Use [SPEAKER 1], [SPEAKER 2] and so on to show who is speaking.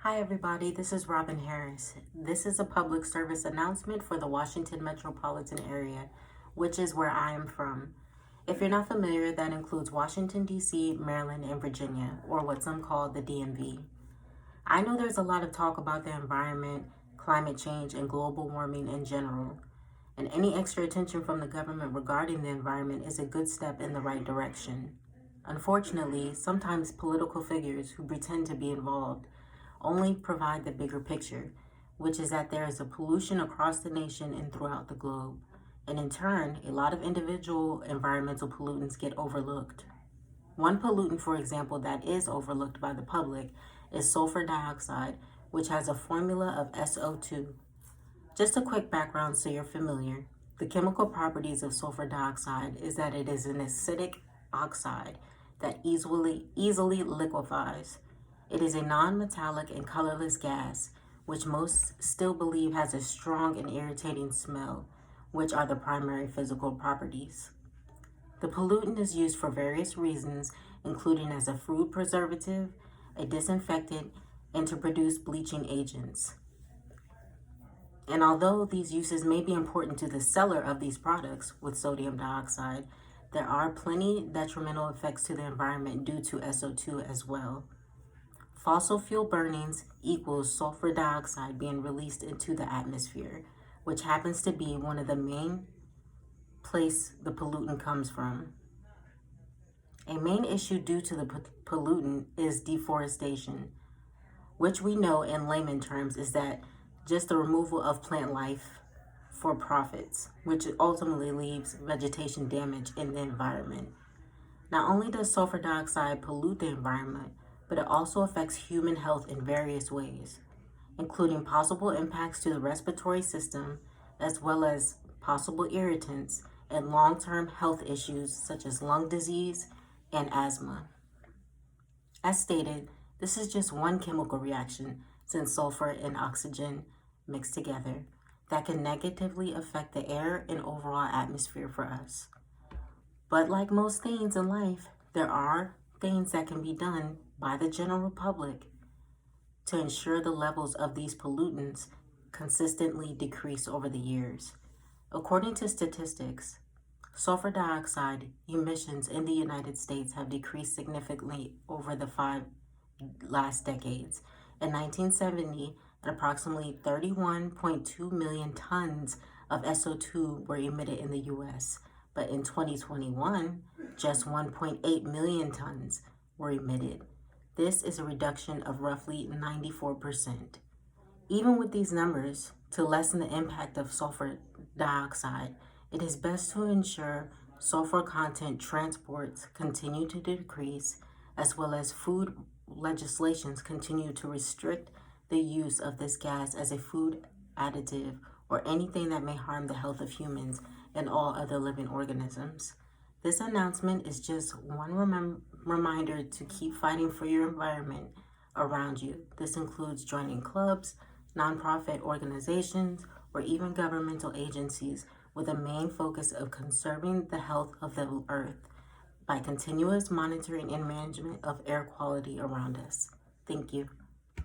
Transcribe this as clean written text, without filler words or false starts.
[SPEAKER 1] Hi everybody, this is Robin Harris. This is a public service announcement for the Washington metropolitan area, which is where I am from. If you're not familiar, that includes Washington, D.C., Maryland, and Virginia, or what some call the DMV. I know there's a lot of talk about the environment, climate change, and global warming in general, and any extra attention from the government regarding the environment is a good step in the right direction. Unfortunately, sometimes political figures who pretend to be involved only provide the bigger picture, which is that there is a pollution across the nation and throughout the globe. And in turn, a lot of individual environmental pollutants get overlooked. One pollutant, for example, that is overlooked by the public is sulfur dioxide, which has a formula of SO2. Just a quick background so you're familiar. The chemical properties of sulfur dioxide is that it is an acidic oxide that easily liquefies. It is a non-metallic and colorless gas, which most still believe has a strong and irritating smell, which are the primary physical properties. The pollutant is used for various reasons, including as a food preservative, a disinfectant, and to produce bleaching agents. And although these uses may be important to the seller of these products with sodium dioxide, there are plenty detrimental effects to the environment due to SO2 as well. Fossil fuel burnings equals sulfur dioxide being released into the atmosphere, which happens to be one of the main place the pollutant comes from. A main issue due to the pollutant is deforestation, which we know in layman terms is that just the removal of plant life for profits, which ultimately leaves vegetation damage in the environment. Not only does sulfur dioxide pollute the environment, but it also affects human health in various ways, including possible impacts to the respiratory system, as well as possible irritants and long-term health issues such as lung disease and asthma. As stated, this is just one chemical reaction, since sulfur and oxygen mix together, that can negatively affect the air and overall atmosphere for us. But like most things in life, there are things that can be done by the general public to ensure the levels of these pollutants consistently decrease over the years. According to statistics, sulfur dioxide emissions in the United States have decreased significantly over the last 5 decades. In 1970, approximately 31.2 million tons of SO2 were emitted in the US, but in 2021, just 1.8 million tons were emitted. This is a reduction of roughly 94%. Even with these numbers, to lessen the impact of sulfur dioxide, it is best to ensure sulfur content transports continue to decrease, as well as food legislations continue to restrict the use of this gas as a food additive or anything that may harm the health of humans and all other living organisms. This announcement is just one reminder to keep fighting for your environment around you. This includes joining clubs, nonprofit organizations, or even governmental agencies with a main focus of conserving the health of the earth by continuous monitoring and management of air quality around us. Thank you.